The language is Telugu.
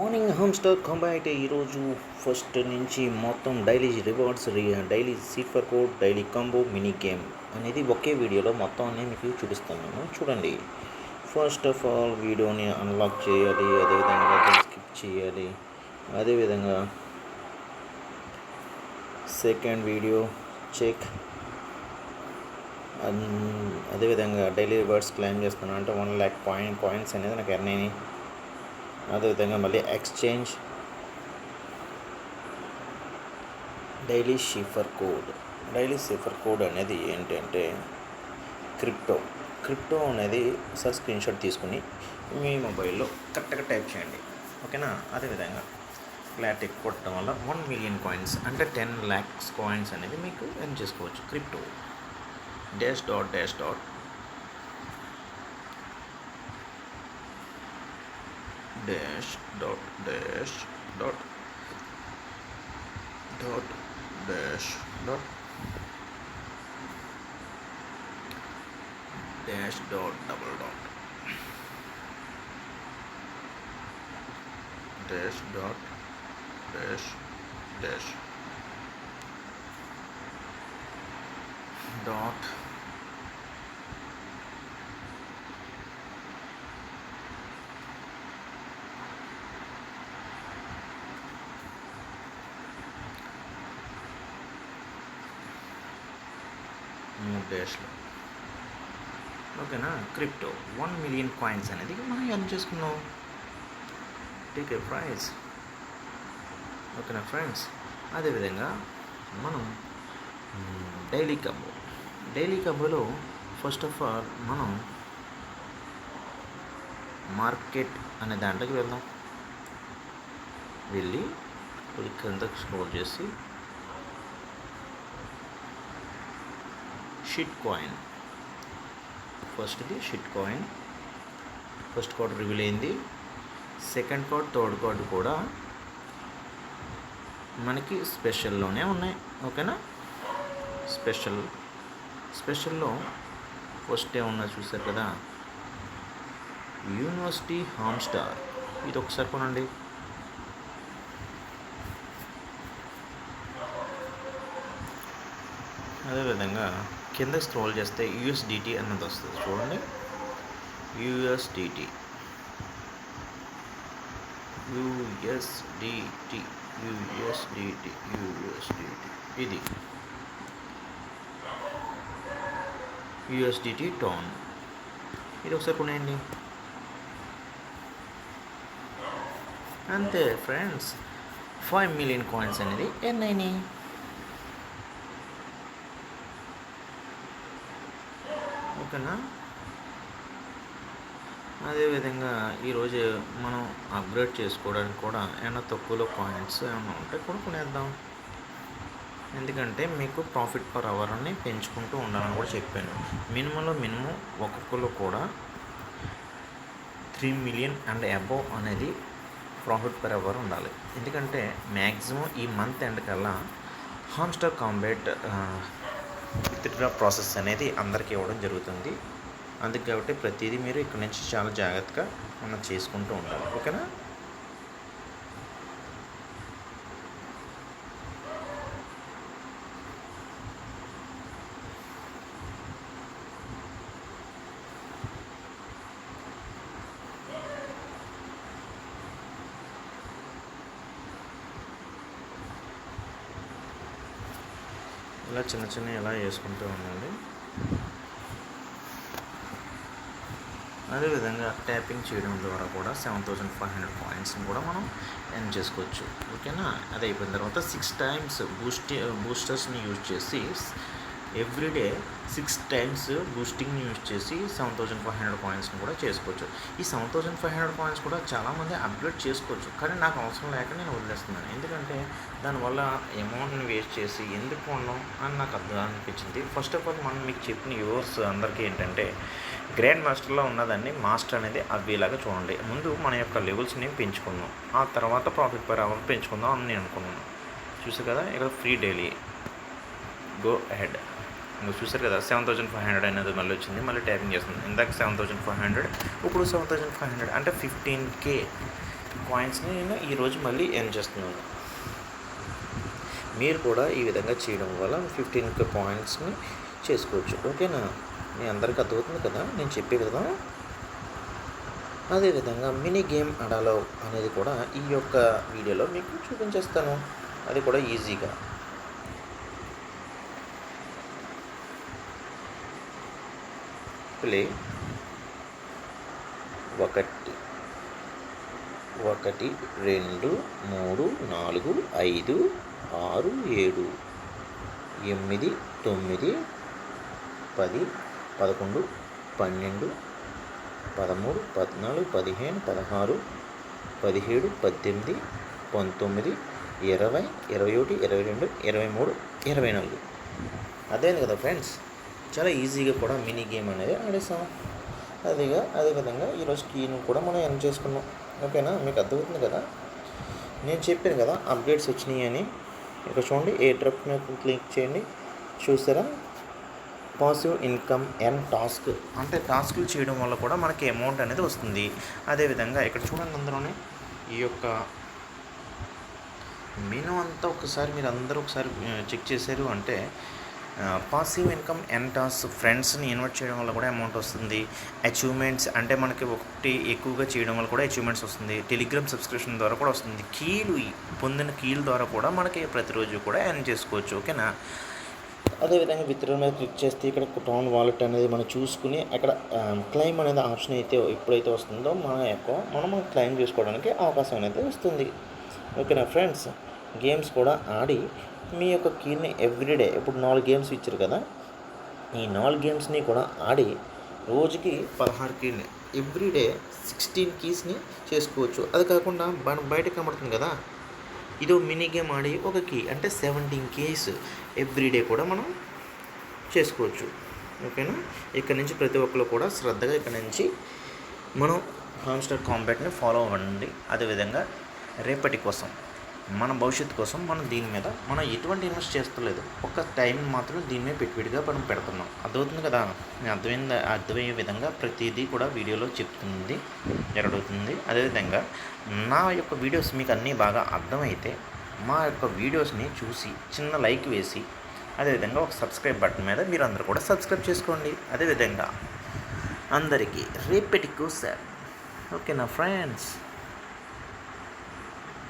మార్నింగ్ హోమ్స్టర్ కంబైట్ ఈరోజు ఫస్ట్ నుంచి మొత్తం daily rewards daily సీఫర్ code daily combo mini game అనేది ఒకే వీడియోలో మొత్తం అన్నీ మీకు చూపిస్తున్నాను చూడండి. ఫస్ట్ ఆఫ్ ఆల్ వీడియోని అన్లాక్ చేయాలి, అదేవిధంగా స్కిప్ చేయాలి, అదేవిధంగా సెకండ్ వీడియో చెక్, అదేవిధంగా డైలీ రివార్డ్స్ క్లెయిమ్ చేస్తున్నాను అంటే 1,00,000 కాయిన్స్ అనేది నాకు ఎర్న్ అయినాయి. అదేవిధంగా మళ్ళీ ఎక్స్చేంజ్ డైలీ సీఫర్ కోడ్ అనేది ఏంటంటే క్రిప్టో అనేది ఒకసారి స్క్రీన్షాట్ తీసుకుని మీ మొబైల్లో కరెక్ట్గా టైప్ చేయండి, ఓకేనా. అదేవిధంగా క్లారిటీ కొట్టడం వల్ల 1 మిలియన్ కాయిన్స్ అంటే 10 lakhs కాయిన్స్ అనేది మీకు ఎర్న్ చేసుకోవచ్చు. Crypto dash dot dash dot dash dot dash dot dot dash dot dash dot double dot dash dot dash dash dot డాష్లో, ఓకేనా. క్రిప్టో 1 మిలియన్ కాయిన్స్ అనేది మనం ఎర్న్ చేసుకున్నాం. టేక్ ఏ ప్రైజ్, ఓకేనా ఫ్రెండ్స్. అదేవిధంగా మనం డైలీ కంబోలో ఫస్ట్ ఆఫ్ ఆల్ మనం మార్కెట్ అనే దాంట్లోకి వెళ్దాం. వెళ్ళి కొద్ది కిందకి స్క్రోల్ చేసి shit coin, shit coin first card reveal అయింది. సెకండ్ కార్డ్, థర్డ్ కార్డు కూడా మనకి స్పెషల్లోనే ఉన్నాయి, ఓకేనా. స్పెషల్లో ఫస్ట్ ఏమున్నా చూసారు కదా, యూనివర్సిటీ హామ్స్టార్. ఇది ఒకసారి కొనండి. అదేవిధంగా కింద స్క్రోల్ చేస్తే యూఎస్డిటీ అన్నది వస్తుంది చూడండి. యూఎస్డిటీ ఇది యూఎస్డిటీ టోన్. ఇది ఒకసారి కొనేయండి. అంతే ఫ్రెండ్స్, 5 మిలియన్ కాయిన్స్ అనేది ఎర్న్ అయినాయి. ఓకేనా. అదేవిధంగా ఈరోజు మనం అప్గ్రేడ్ చేసుకోవడానికి కూడా ఏమైనా తక్కువలో కాయిన్స్ ఏమైనా ఉంటే కూడా కొనేద్దాం. ఎందుకంటే మీకు ప్రాఫిట్ పర్ అవర్ని పెంచుకుంటూ ఉండాలని కూడా చెప్పాను. మినిమం ఒక్కొక్కరు కూడా 3 మిలియన్ అండ్ అబోవ్ అనేది ప్రాఫిట్ పర్ అవర్ ఉండాలి. ఎందుకంటే మ్యాక్సిమం ఈ మంత్ ఎండ్ కల్లా హామ్స్టర్ కాంబైట్ విత్డ్రా ప్రాసెస్ అనేది అందరికీ ఇవ్వడం జరుగుతుంది. అందుకు కాబట్టి ప్రతిదీ మీరు ఇక్కడ నుంచి చాలా జాగ్రత్తగా మనం చేసుకుంటూ ఉండాలి, ఓకేనా. ఇలా చిన్న ఇలా వేసుకుంటూ ఉండాలి. అదేవిధంగా ట్యాపింగ్ చేయడం ద్వారా కూడా 7,500 కాయిన్స్ని కూడా మనం ఎర్న్ చేసుకోవచ్చు, ఓకేనా. అది అయిపోయిన తర్వాత 6 times బూస్టర్స్ని యూజ్ చేసి ఎవ్రీడే 6 times బూస్టింగ్ని యూజ్ చేసి 7,500 కాయిన్స్ని కూడా చేసుకోవచ్చు. ఈ 7,500 కాయిన్స్ కూడా చాలామంది అప్గ్రేడ్ చేసుకోవచ్చు, కానీ నాకు అవసరం లేక నేను వదిలేస్తున్నాను. ఎందుకంటే దానివల్ల అమౌంట్ని వేస్ట్ చేసి ఎందుకు కొనడం అని నాకు అర్థం అనిపించింది. ఫస్ట్ ఆఫ్ ఆల్ మనం మీకు చెప్పిన వ్యూవర్స్ అందరికీ ఏంటంటే, గ్రాండ్ మాస్టర్లో ఉన్నదాన్ని మాస్టర్ అనేది అవ్వేలాగా చూడండి. ముందు మన యొక్క లెవెల్స్ని పెంచుకుందాం, ఆ తర్వాత ప్రాఫిట్ పర్ అవర్ పెంచుకుందాం అని నేను అనుకున్నాను. చూసారు కదా, ఇక్కడ ఫ్రీ డైలీ గో అహెడ్ ఇంకా చూసారు కదా 7500 అనేది మళ్ళీ వచ్చింది, మళ్ళీ ట్యాపింగ్ చేస్తుంది. ఇందాక 7500, ఇప్పుడు 7500 అంటే 15K పాయింట్స్ని నేను ఈరోజు మళ్ళీ ఎర్న్ చేస్తున్నాను. మీరు కూడా ఈ విధంగా చేయడం వల్ల 15 పాయింట్స్ని చేసుకోవచ్చు. ఓకేనా? మీ అందరికీ అర్థమవుతుంది కదా నేను చెప్పే కదా. అదేవిధంగా మినీ గేమ్ ఆడాలో అనేది కూడా ఈ యొక్క వీడియోలో మీకు చూపించేస్తాను. అది కూడా ఈజీగా. ప్లే 1 2 3 4 5 6 7 8 9 10 11 12 13 14 15 16 17 18 19 20 21 22 23 24. అదేంది కదా ఫ్రెండ్స్, చాలా ఈజీగా కూడా మినీ గేమ్ అనేది ఆడేసాం. అదేవిధంగా ఈరోజు కీను కూడా మనం ఎర్న్ చేసుకున్నాం. ఓకేనా? మీకు అర్థమవుతుంది కదా. నేను చెప్పాను కదా అప్డేట్స్ వచ్చినాయి అని. ఇక్కడ చూడండి, ఏ డ్రాప్ మీద క్లిక్ చేయండి. చూసారా? పాసివ్ ఇన్కమ్ ఎర్న్ టాస్క్ అంటే టాస్కులు చేయడం వల్ల కూడా మనకి అమౌంట్ అనేది వస్తుంది. అదేవిధంగా ఇక్కడ చూడండి, అందులోనే ఈ యొక్క మెనూ అంతా మీరు అందరూ ఒకసారి చెక్ చేశారు అంటే పాసివ్ ఇన్కమ్ ఎర్న్ టాస్క్, ఫ్రెండ్స్ని ఇన్వైట్ చేయడం వల్ల కూడా అమౌంట్ వస్తుంది. అచీవ్మెంట్స్ అంటే మనకి ఒకటి ఎక్కువగా చేయడం వల్ల కూడా అచీవ్మెంట్స్ వస్తుంది. టెలిగ్రామ్ సబ్స్క్రిప్షన్ ద్వారా కూడా వస్తుంది. పొందిన కీలు ద్వారా కూడా మనకి ప్రతిరోజు కూడా ఎర్న్ చేసుకోవచ్చు. ఓకేనా? అదేవిధంగా విత్డ్రా మీద క్లిక్ చేస్తే ఇక్కడ టౌన్ వాలెట్ అనేది మనం చూసుకుని అక్కడ క్లెయిమ్ అనేది ఆప్షన్ అయితే ఎప్పుడైతే వస్తుందో మనం క్లెయిమ్ చేసుకోవడానికి అవకాశం అనేది వస్తుంది. ఓకేనా ఫ్రెండ్స్? గేమ్స్ కూడా ఆడి మీ యొక్క కీని ఎవ్రీడే, ఇప్పుడు 4 గేమ్స్ ఇచ్చారు కదా, ఈ 4 గేమ్స్ని కూడా ఆడి రోజుకి 16 కీని, ఎవ్రీడే 16 కీస్ని చేసుకోవచ్చు. అది కాకుండా బయటకు కనబడుతుంది కదా, ఇది మినీ గేమ్ ఆడి ఒక కీ అంటే 17 కీస్ ఎవ్రీడే కూడా మనం చేసుకోవచ్చు. ఓకేనా? ఇక్కడ నుంచి ప్రతి ఒక్కరు కూడా శ్రద్ధగా ఇక్కడ నుంచి మనం హామ్స్టర్ కాంబాట్ని ఫాలో అవ్వండి. అదేవిధంగా రేపటి కోసం, మన భవిష్యత్తు కోసం దీని మీద మనం ఎటువంటి ఇన్వెస్ట్ చేస్తలేదు. ఒక టైం మాత్రం దీని మీద పెట్టుబడిగా మనం పెడుతున్నాం. అర్థమవుతుంది కదా? అర్థమయ్యే విధంగా ప్రతిదీ కూడా వీడియోలో చెప్తుంది, జరుగుతుంది. అదేవిధంగా నా యొక్క వీడియోస్ మీకు అన్నీ బాగా అర్థమైతే మా యొక్క వీడియోస్ని చూసి చిన్న లైక్ వేసి, అదేవిధంగా ఒక సబ్స్క్రైబ్ బటన్ మీద మీరు అందరూ కూడా సబ్స్క్రైబ్ చేసుకోండి. అదేవిధంగా అందరికీ రేపటి కోసం. ఓకేనా ఫ్రెండ్స్?